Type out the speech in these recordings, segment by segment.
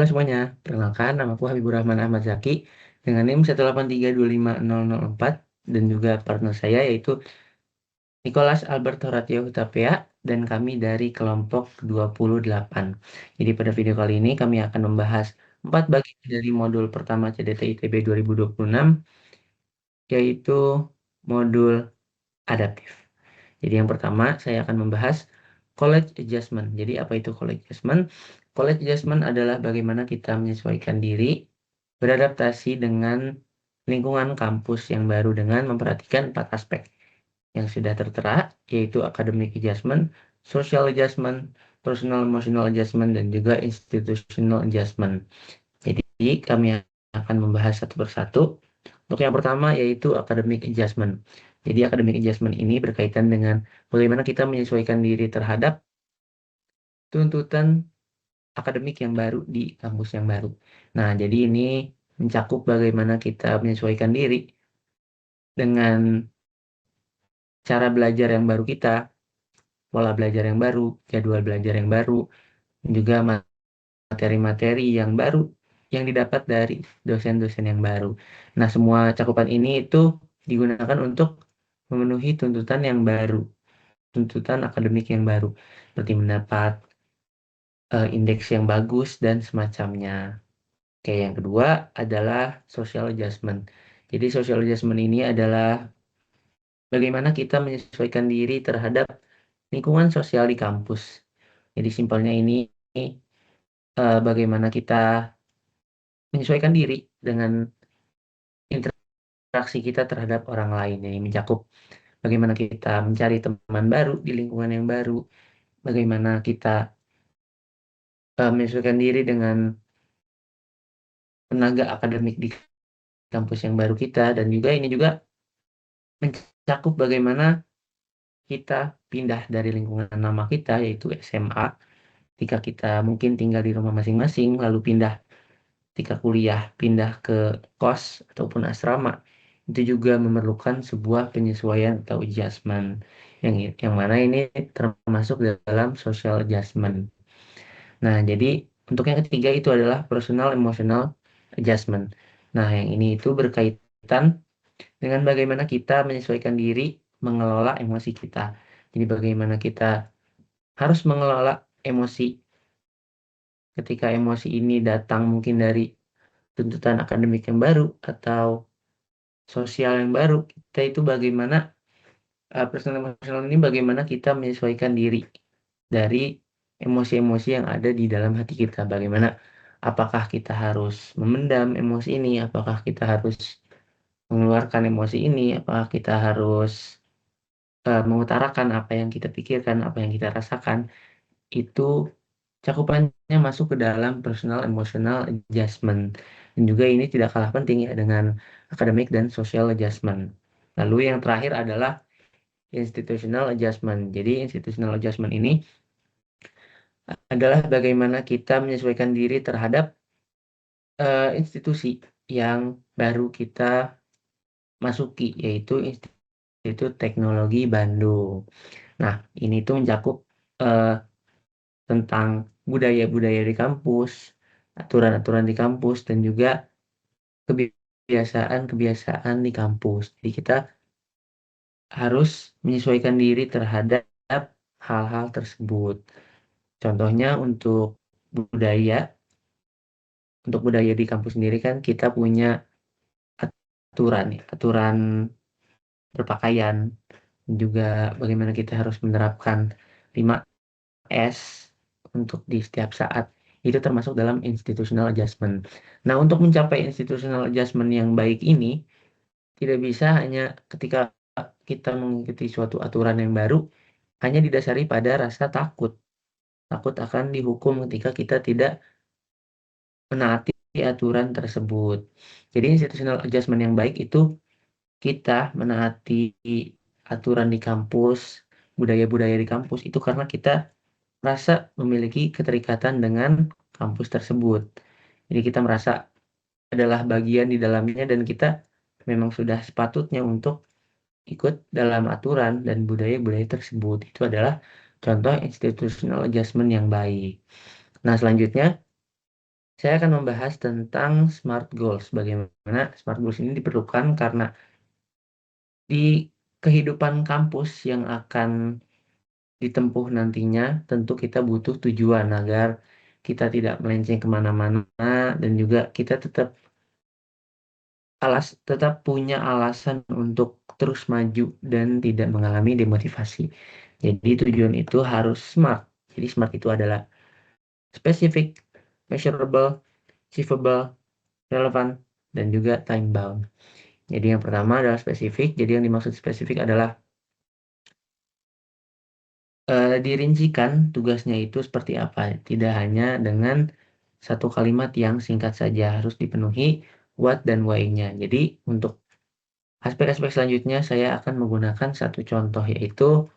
Halo semuanya, perkenalkan nama aku Habibur Rahman Ahmad Zaki dengan NIM 183250004 dan juga partner saya yaitu Nicholas Alberto Ratio Hutapea dan kami dari kelompok 28. Jadi pada video kali ini kami akan membahas 4 bagian dari modul pertama CDT ITB 2026 yaitu modul adaptif. Jadi yang pertama saya akan membahas college adjustment. Jadi apa itu college adjustment? College adjustment adalah bagaimana kita menyesuaikan diri beradaptasi dengan lingkungan kampus yang baru dengan memperhatikan 4 aspek yang sudah tertera, yaitu academic adjustment, social adjustment, personal emotional adjustment, dan juga institutional adjustment. Jadi kami akan membahas satu persatu. Untuk yang pertama yaitu academic adjustment. Jadi academic adjustment ini berkaitan dengan bagaimana kita menyesuaikan diri terhadap tuntutan akademik yang baru di kampus yang baru. Nah, jadi ini mencakup bagaimana kita menyesuaikan diri dengan cara belajar yang baru kita, pola belajar yang baru, jadwal belajar yang baru, dan juga materi-materi yang baru yang didapat dari dosen-dosen yang baru. Nah, semua cakupan ini itu digunakan untuk memenuhi tuntutan yang baru, tuntutan akademik yang baru, seperti mendapat indeks yang bagus dan semacamnya. Oke, yang kedua adalah social adjustment. Jadi social adjustment ini adalah bagaimana kita menyesuaikan diri terhadap lingkungan sosial di kampus. Jadi simpelnya ini bagaimana kita menyesuaikan diri dengan interaksi kita terhadap orang lain. Ini mencakup bagaimana kita mencari teman baru di lingkungan yang baru, bagaimana kita menyesuaikan diri dengan tenaga akademik di kampus yang baru kita, dan juga ini juga mencakup bagaimana kita pindah dari lingkungan lama kita, yaitu SMA, ketika kita mungkin tinggal di rumah masing-masing, lalu pindah ketika kuliah, pindah ke kos ataupun asrama, itu juga memerlukan sebuah penyesuaian atau adjustment, yang mana ini termasuk dalam social adjustment. Nah, jadi untuk yang ketiga itu adalah personal emotional adjustment. Nah, yang ini itu berkaitan dengan bagaimana kita menyesuaikan diri mengelola emosi kita. Jadi bagaimana kita harus mengelola emosi ketika emosi ini datang mungkin dari tuntutan akademik yang baru atau sosial yang baru. Kita itu bagaimana personal emosional ini bagaimana kita menyesuaikan diri dari emosi-emosi yang ada di dalam hati kita. Bagaimana apakah kita harus memendam emosi ini, apakah kita harus mengeluarkan emosi ini, apakah kita harus mengutarakan apa yang kita pikirkan, apa yang kita rasakan, itu cakupannya masuk ke dalam personal emotional adjustment. Dan juga ini tidak kalah penting ya dengan academic dan social adjustment. Lalu yang terakhir adalah institutional adjustment. Jadi institutional adjustment ini adalah bagaimana kita menyesuaikan diri terhadap institusi yang baru kita masuki, yaitu Institut Teknologi Bandung. Nah, ini tuh mencakup eh, tentang budaya-budaya di kampus, aturan-aturan di kampus, dan juga kebiasaan-kebiasaan di kampus. Jadi kita harus menyesuaikan diri terhadap hal-hal tersebut. Contohnya budaya, untuk budaya di kampus sendiri kan kita punya aturan ya, aturan berpakaian, juga bagaimana kita harus menerapkan 5S untuk di setiap saat. Itu termasuk dalam institutional adjustment. Nah, untuk mencapai institutional adjustment yang baik ini, tidak bisa hanya ketika kita mengikuti suatu aturan yang baru, hanya didasari pada rasa takut. Takut akan dihukum ketika kita tidak menaati aturan tersebut. Jadi institutional adjustment yang baik itu kita menaati aturan di kampus, budaya-budaya di kampus itu karena kita merasa memiliki keterikatan dengan kampus tersebut. Jadi kita merasa adalah bagian di dalamnya dan kita memang sudah sepatutnya untuk ikut dalam aturan dan budaya-budaya tersebut. Itu adalah contoh institutional adjustment yang baik. Nah, selanjutnya saya akan membahas tentang SMART goals. Bagaimana SMART goals ini diperlukan karena di kehidupan kampus yang akan ditempuh nantinya, tentu kita butuh tujuan agar kita tidak melenceng kemana-mana dan juga kita tetap punya alasan untuk terus maju dan tidak mengalami demotivasi. Jadi tujuan itu harus SMART. Jadi SMART itu adalah specific, measurable, achievable, relevant, dan juga time bound. Jadi yang pertama adalah spesifik. Jadi yang dimaksud spesifik adalah dirincikan tugasnya itu seperti apa. Tidak hanya dengan satu kalimat yang singkat saja, harus dipenuhi what dan why-nya. Jadi untuk aspek-aspek selanjutnya saya akan menggunakan satu contoh, yaitu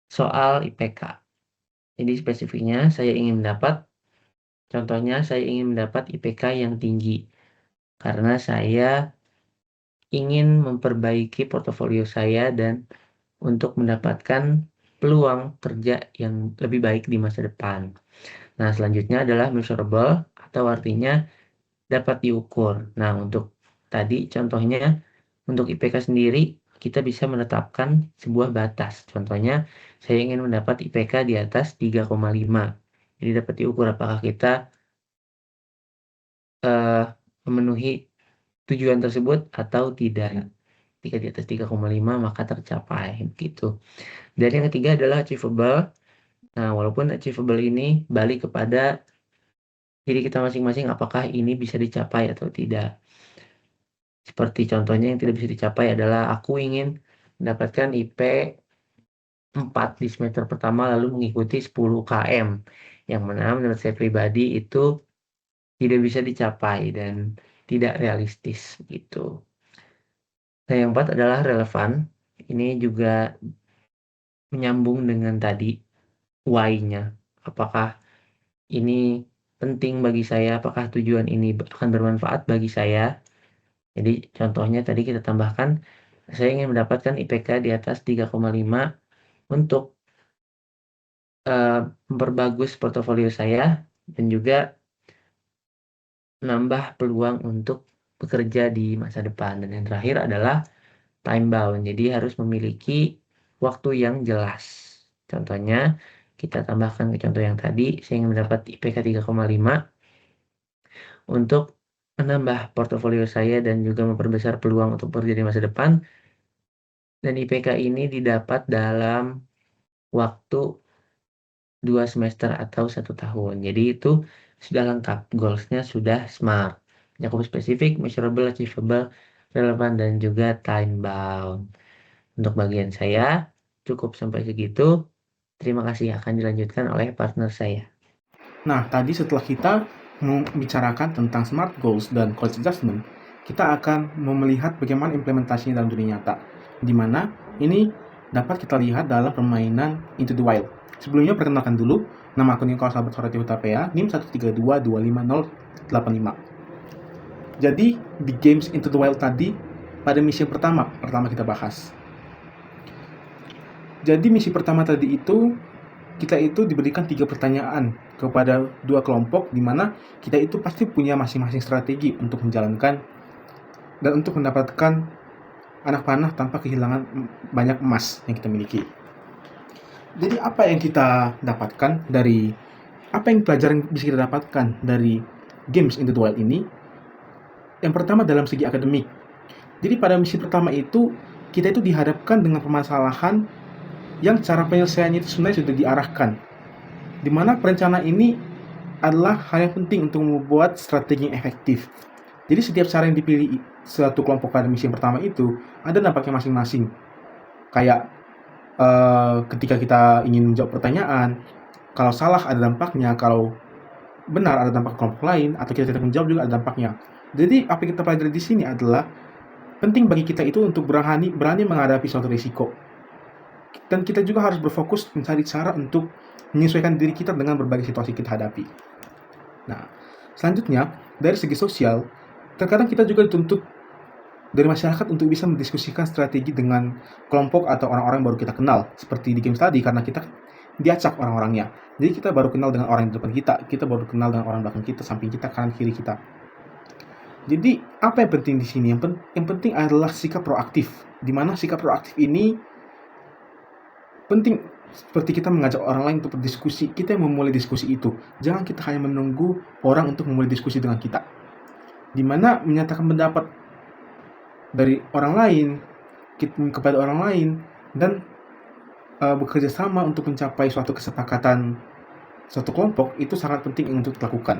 soal IPK. Jadi spesifiknya contohnya saya ingin mendapat IPK yang tinggi karena saya ingin memperbaiki portofolio saya dan untuk mendapatkan peluang kerja yang lebih baik di masa depan. Nah, selanjutnya adalah measurable atau artinya dapat diukur. Nah, untuk tadi contohnya untuk IPK sendiri kita bisa menetapkan sebuah batas. Contohnya saya ingin mendapat IPK di atas 3,5. Jadi dapat diukur apakah kita eh, memenuhi tujuan tersebut atau tidak. Jika di atas 3,5 maka tercapai gitu. Dan yang ketiga adalah achievable. Nah, walaupun achievable ini balik kepada diri kita masing-masing apakah ini bisa dicapai atau tidak. Seperti contohnya yang tidak bisa dicapai adalah aku ingin mendapatkan IP 4 di semester pertama lalu mengikuti 10 KM. Yang mana menurut saya pribadi itu tidak bisa dicapai dan tidak realistis gitu. Nah, yang keempat adalah relevan. Ini juga menyambung dengan tadi why-nya. Apakah ini penting bagi saya? Apakah tujuan ini akan bermanfaat bagi saya? Jadi contohnya tadi kita tambahkan, saya ingin mendapatkan IPK di atas 3,5 untuk memperbagus portofolio saya dan juga menambah peluang untuk bekerja di masa depan. Dan yang terakhir adalah time bound. Jadi harus memiliki waktu yang jelas. Contohnya, kita tambahkan ke contoh yang tadi, saya ingin mendapat IPK 3,5 untuk menambah portofolio saya dan juga memperbesar peluang untuk bekerja di masa depan. Dan IPK ini didapat dalam waktu 2 semester atau 1 tahun. Jadi itu sudah lengkap. Goals-nya sudah SMART. Cukup spesifik, measurable, achievable, relevan, dan juga time bound. Untuk bagian saya, cukup sampai segitu. Terima kasih, akan dilanjutkan oleh partner saya. Nah, tadi setelah kita membicarakan tentang SMART Goals dan Quality Adjustment, kita akan melihat bagaimana implementasinya dalam dunia nyata, di mana ini dapat kita lihat dalam permainan Into the Wild. Sebelumnya, perkenalkan dulu, nama aku Nicholas Albert Horatio Hutapea, NIM 132255085. Jadi, di games Into the Wild tadi, pada misi pertama kita bahas. Jadi, misi pertama tadi itu, kita itu diberikan 3 pertanyaan kepada 2 kelompok, di mana kita itu pasti punya masing-masing strategi untuk menjalankan dan untuk mendapatkan anak panah tanpa kehilangan banyak emas yang kita miliki. Jadi apa yang kita dapatkan dari pelajaran yang bisa kita dapatkan dari games Into the Wild ini? Yang pertama dalam segi akademik. Jadi pada misi pertama itu kita itu dihadapkan dengan permasalahan yang cara penyelesaiannya itu sebenarnya sudah diarahkan, di mana perencanaan ini adalah hal yang penting untuk membuat strategi yang efektif. Jadi setiap cara yang dipilih satu kelompok pada misi yang pertama itu ada dampaknya masing-masing. Kayak ketika kita ingin menjawab pertanyaan, kalau salah ada dampaknya, kalau benar ada dampak kelompok lain, atau kita tidak menjawab juga ada dampaknya. Jadi apa yang kita pelajari di sini adalah penting bagi kita itu untuk berani menghadapi suatu risiko. Dan kita juga harus berfokus mencari cara untuk menyesuaikan diri kita dengan berbagai situasi kita hadapi. Nah, selanjutnya, dari segi sosial, terkadang kita juga dituntut dari masyarakat untuk bisa mendiskusikan strategi dengan kelompok atau orang-orang baru kita kenal, seperti di games tadi, karena kita diacak orang-orangnya. Jadi kita baru kenal dengan orang di depan kita baru kenal dengan orang belakang kita, samping kita, kanan kiri kita. Jadi apa yang penting di sini? Yang penting adalah sikap proaktif. Di mana sikap proaktif ini penting, seperti kita mengajak orang lain untuk berdiskusi, kita yang memulai diskusi itu. Jangan kita hanya menunggu orang untuk memulai diskusi dengan kita. Di mana menyatakan pendapat dari orang lain kepada orang lain dan bekerja sama untuk mencapai suatu kesepakatan suatu kelompok itu sangat penting untuk dilakukan.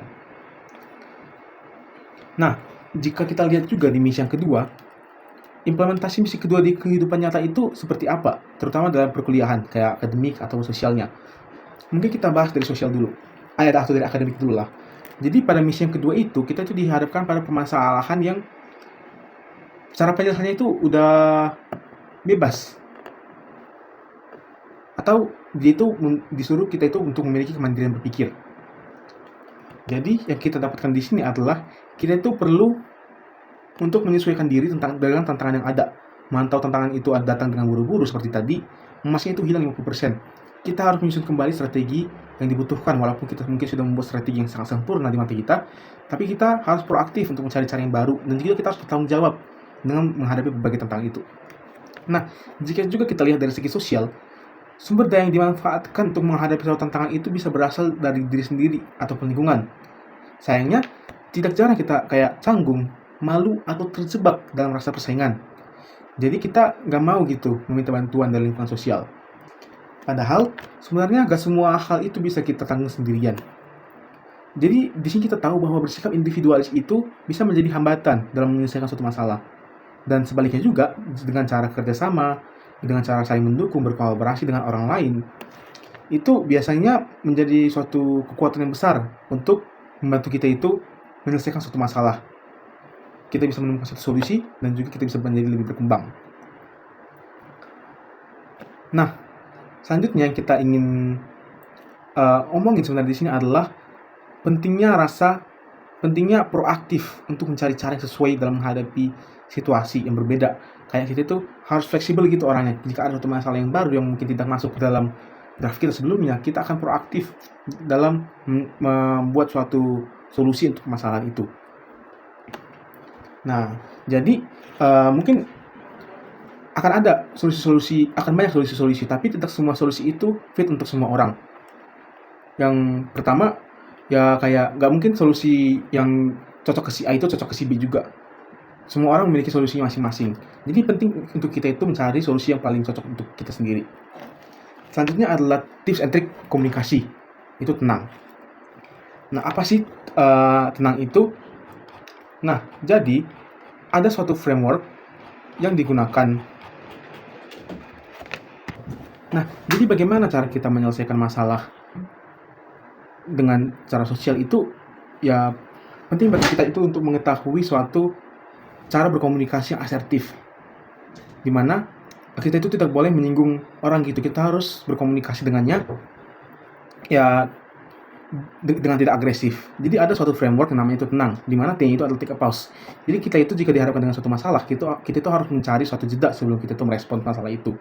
Nah, jika kita lihat juga di misi yang kedua, implementasi misi kedua di kehidupan nyata itu seperti apa? Terutama dalam perkuliahan, kayak akademik atau sosialnya. Mungkin kita bahas dari sosial dulu. Atau dari akademik dulu lah. Jadi pada misi yang kedua itu, kita itu dihadapkan pada permasalahan yang cara penyelesaiannya itu udah bebas. Atau dia itu disuruh kita itu untuk memiliki kemandirian berpikir. Jadi yang kita dapatkan di sini adalah kita itu perlu untuk menyesuaikan diri dengan tantangan yang ada. Mantau tantangan itu datang dengan buru-buru seperti tadi, emasnya itu hilang 50%. Kita harus menyusun kembali strategi yang dibutuhkan, walaupun kita mungkin sudah membuat strategi yang sangat sempurna di mata kita, tapi kita harus proaktif untuk mencari cara yang baru, dan juga kita harus bertanggung jawab dengan menghadapi berbagai tantangan itu. Nah, jika juga kita lihat dari segi sosial, sumber daya yang dimanfaatkan untuk menghadapi suatu tantangan itu bisa berasal dari diri sendiri ataupun lingkungan. Sayangnya, tidak jarang kita kayak canggung, malu, atau terjebak dalam rasa persaingan. Jadi kita nggak mau gitu meminta bantuan dari lingkungan sosial. Padahal sebenarnya nggak semua hal itu bisa kita tanggung sendirian. Jadi di sini kita tahu bahwa bersikap individualis itu bisa menjadi hambatan dalam menyelesaikan suatu masalah. Dan sebaliknya juga, dengan cara kerjasama, dengan cara saling mendukung, berkolaborasi dengan orang lain, itu biasanya menjadi suatu kekuatan yang besar untuk membantu kita itu menyelesaikan suatu masalah. Kita bisa menemukan suatu solusi dan juga kita bisa menjadi lebih berkembang. Nah, selanjutnya yang kita ingin omongin sebenarnya di sini adalah pentingnya proaktif untuk mencari cara yang sesuai dalam menghadapi situasi yang berbeda. Kayak kita itu harus fleksibel gitu orangnya. Jika ada suatu masalah yang baru yang mungkin tidak masuk ke dalam draft kita sebelumnya, kita akan proaktif dalam membuat suatu solusi untuk masalah itu. Nah, jadi mungkin akan ada banyak solusi-solusi, tapi tidak semua solusi itu fit untuk semua orang. Yang pertama, ya kayak nggak mungkin solusi yang cocok ke si A itu cocok ke si B juga. Semua orang memiliki solusinya masing-masing. Jadi penting untuk kita itu mencari solusi yang paling cocok untuk kita sendiri. Selanjutnya adalah tips and trick komunikasi. Itu tenang. Nah, apa sih tenang itu? Nah, jadi ada suatu framework yang digunakan. Nah, jadi bagaimana cara kita menyelesaikan masalah dengan cara sosial itu? Ya, penting bagi kita itu untuk mengetahui suatu cara berkomunikasi yang asertif, dimana kita itu tidak boleh menyinggung orang gitu. Kita harus berkomunikasi dengannya ya dengan tidak agresif. Jadi ada suatu framework yang namanya itu tenang, dimana T itu adalah take a pause. Jadi kita itu jika dihadapkan dengan suatu masalah, kita itu harus mencari suatu jeda sebelum kita itu merespon masalah itu.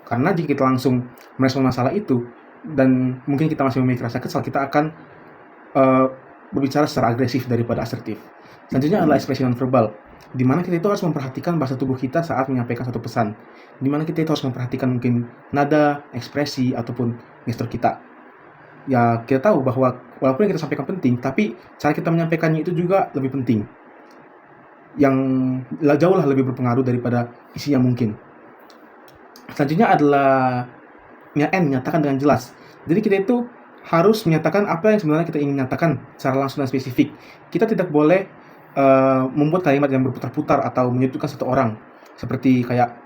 Karena jika kita langsung merespon masalah itu dan mungkin kita masih memiliki rasa kesal, kita akan berbicara secara agresif daripada asertif. Selanjutnya adalah ekspresi nonverbal, di mana kita itu harus memperhatikan bahasa tubuh kita saat menyampaikan suatu pesan, di mana kita itu harus memperhatikan mungkin nada, ekspresi, ataupun gestur kita. Ya, kita tahu bahwa walaupun yang kita sampaikan penting, tapi cara kita menyampaikannya itu juga lebih penting, yang jauhlah lebih berpengaruh daripada isinya mungkin. Selanjutnya adalah menyatakan dengan jelas. Jadi kita itu harus menyatakan apa yang sebenarnya kita ingin nyatakan secara langsung dan spesifik. Kita tidak boleh membuat kalimat yang berputar-putar atau menyudutkan satu orang, seperti kayak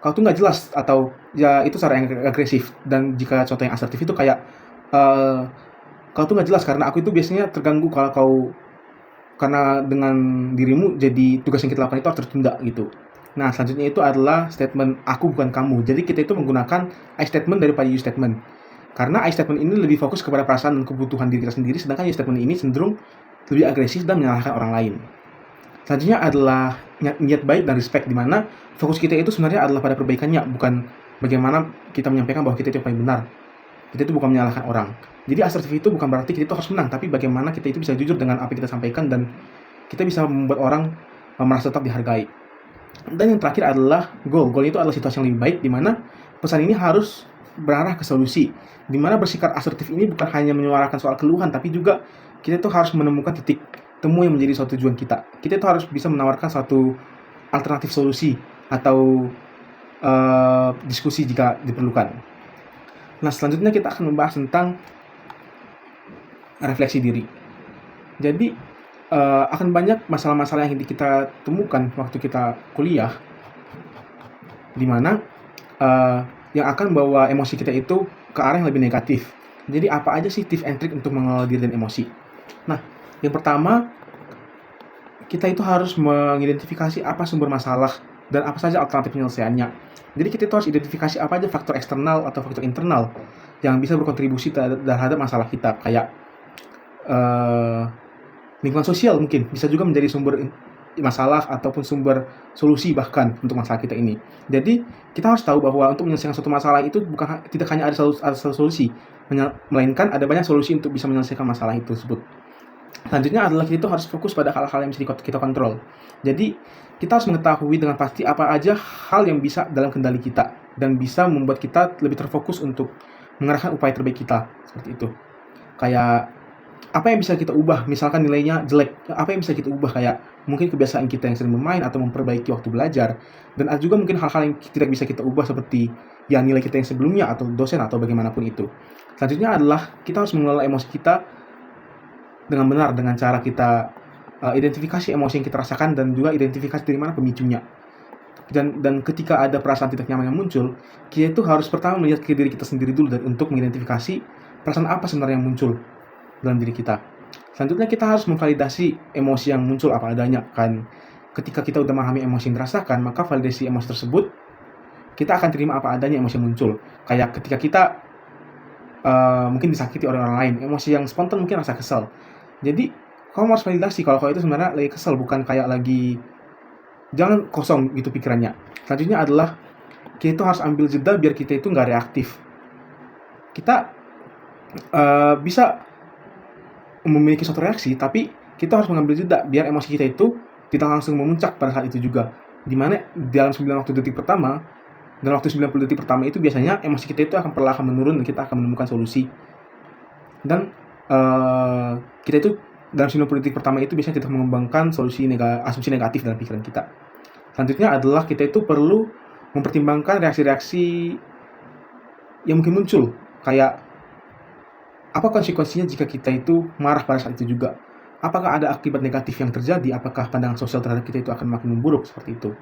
kau tuh nggak jelas, atau ya itu cara yang agresif. Dan jika contoh yang asertif itu kayak kau tuh nggak jelas karena aku itu biasanya terganggu kalau karena dengan dirimu jadi tugas yang kita lakukan itu harus tertunda gitu. Nah, selanjutnya itu adalah statement aku bukan kamu. Jadi kita itu menggunakan I statement daripada you statement, karena I statement ini lebih fokus kepada perasaan dan kebutuhan diri kita sendiri, sedangkan you statement ini cenderung lebih agresif dan menyalahkan orang lain. Selanjutnya adalah niat baik dan respect, di mana fokus kita itu sebenarnya adalah pada perbaikannya, bukan bagaimana kita menyampaikan bahwa kita itu yang paling benar. Kita itu bukan menyalahkan orang. Jadi asertif itu bukan berarti kita itu harus menang, tapi bagaimana kita itu bisa jujur dengan apa yang kita sampaikan dan kita bisa membuat orang merasa tetap dihargai. Dan yang terakhir adalah goal. Goal itu adalah situasi yang lebih baik, di mana pesan ini harus berarah ke solusi. Di mana bersikap asertif ini bukan hanya menyuarakan soal keluhan, tapi juga kita itu harus menemukan titik temu yang menjadi suatu tujuan kita. Kita itu harus bisa menawarkan suatu alternatif solusi atau diskusi jika diperlukan. Nah, selanjutnya kita akan membahas tentang refleksi diri. Jadi, akan banyak masalah-masalah yang kita temukan waktu kita kuliah, di mana yang akan bawa emosi kita itu ke arah yang lebih negatif. Jadi apa aja sih tips and trick untuk mengelola diri dan emosi? Nah, yang pertama, kita itu harus mengidentifikasi apa sumber masalah dan apa saja alternatif penyelesaiannya. Jadi kita itu harus identifikasi apa aja faktor eksternal atau faktor internal yang bisa berkontribusi terhadap masalah kita, kayak lingkungan sosial mungkin bisa juga menjadi sumber masalah ataupun sumber solusi bahkan untuk masalah kita ini. Jadi kita harus tahu bahwa untuk menyelesaikan suatu masalah itu tidak hanya ada satu solusi, melainkan ada banyak solusi untuk bisa menyelesaikan masalah itu tersebut. Selanjutnya adalah kita itu harus fokus pada hal-hal yang bisa kita kontrol. Jadi kita harus mengetahui dengan pasti apa aja hal yang bisa dalam kendali kita dan bisa membuat kita lebih terfokus untuk mengarahkan upaya terbaik kita, seperti itu. Kayak apa yang bisa kita ubah, misalkan nilainya jelek, apa yang bisa kita ubah, kayak mungkin kebiasaan kita yang sering bermain atau memperbaiki waktu belajar. Dan ada juga mungkin hal-hal yang tidak bisa kita ubah seperti ya nilai kita yang sebelumnya atau dosen atau bagaimanapun itu. Selanjutnya adalah kita harus mengelola emosi kita dengan benar dengan cara kita identifikasi emosi yang kita rasakan dan juga identifikasi dari mana pemicunya. Dan ketika ada perasaan tidak nyaman yang muncul, kita itu harus pertama melihat ke diri kita sendiri dulu dan untuk mengidentifikasi perasaan apa sebenarnya yang muncul dalam diri kita. Selanjutnya kita harus memvalidasi emosi yang muncul apa adanya kan. Ketika kita udah memahami emosi yang dirasakan, maka validasi emosi tersebut kita akan terima apa adanya emosi yang muncul. Kayak ketika kita mungkin disakiti oleh orang lain, emosi yang spontan mungkin rasa kesal. Jadi kamu harus validasi kalau itu sebenarnya lagi kesal, bukan kayak lagi, jangan kosong gitu pikirannya. Selanjutnya adalah kita itu harus ambil jeda biar kita itu nggak reaktif. Kita bisa memiliki suatu reaksi, tapi kita harus mengambil jeda biar emosi kita itu tidak langsung memuncak pada saat itu juga. Dimana dalam 9 detik pertama, dalam waktu 90 detik pertama itu biasanya emosi kita itu akan perlahan menurun dan kita akan menemukan solusi. Dan kita itu dalam 90 detik pertama itu biasanya kita mengembangkan asumsi negatif dalam pikiran kita. Selanjutnya adalah kita itu perlu mempertimbangkan reaksi-reaksi yang mungkin muncul, kayak apa konsekuensinya jika kita itu marah pada saat itu juga? Apakah ada akibat negatif yang terjadi? Apakah pandangan sosial terhadap kita itu akan makin memburuk seperti itu?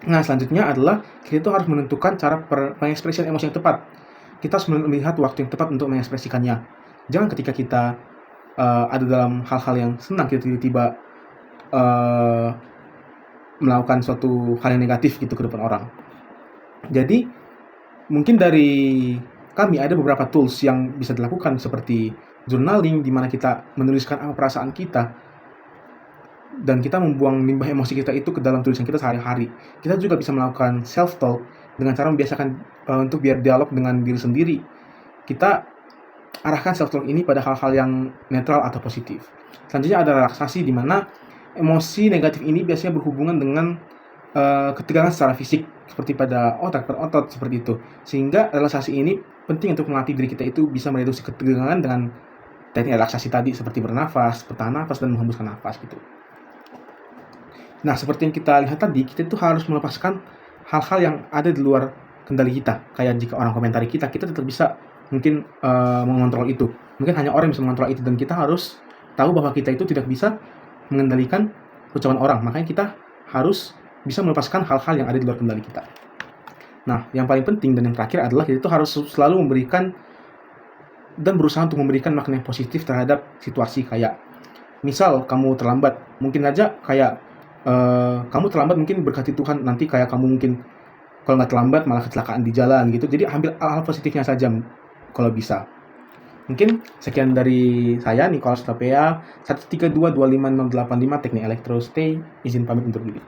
Nah, selanjutnya adalah kita itu harus menentukan cara pengekspresian emosi yang tepat. Kita harus melihat waktu yang tepat untuk mengekspresikannya. Jangan ketika kita ada dalam hal-hal yang senang, kita tiba-tiba melakukan suatu hal yang negatif gitu ke depan orang. Jadi, mungkin dari kami ada beberapa tools yang bisa dilakukan seperti journaling, di mana kita menuliskan apa perasaan kita dan kita membuang limbah emosi kita itu ke dalam tulisan kita sehari-hari. Kita juga bisa melakukan self talk dengan cara membiasakan untuk biar dialog dengan diri sendiri. Kita arahkan self talk ini pada hal-hal yang netral atau positif. Selanjutnya ada relaksasi, di mana emosi negatif ini biasanya berhubungan dengan ketegangan secara fisik seperti pada otot per otot seperti itu, sehingga relaksasi ini penting untuk melatih diri kita itu bisa mereduksi ketegangan dengan teknik relaksasi tadi seperti bernafas, bertahan nafas, dan menghembuskan nafas gitu. Nah, seperti yang kita lihat tadi, kita itu harus melepaskan hal-hal yang ada di luar kendali kita. Kayak jika orang komentari kita tetap bisa mungkin mengontrol itu. Mungkin hanya orang yang bisa mengontrol itu, dan kita harus tahu bahwa kita itu tidak bisa mengendalikan ucapan orang. Makanya kita harus bisa melepaskan hal-hal yang ada di luar kendali kita. Nah, yang paling penting dan yang terakhir adalah kita itu harus selalu memberikan dan berusaha untuk memberikan makna yang positif terhadap situasi. Kayak misal kamu terlambat, mungkin aja kayak kamu terlambat mungkin berkati Tuhan, nanti kayak kamu mungkin kalau nggak terlambat malah kecelakaan di jalan gitu. Jadi ambil hal-hal positifnya saja kalau bisa. Mungkin sekian dari saya, Nicholas Tapea, 1322565 Teknik Elektro. Stay, izin pamit untuk diri.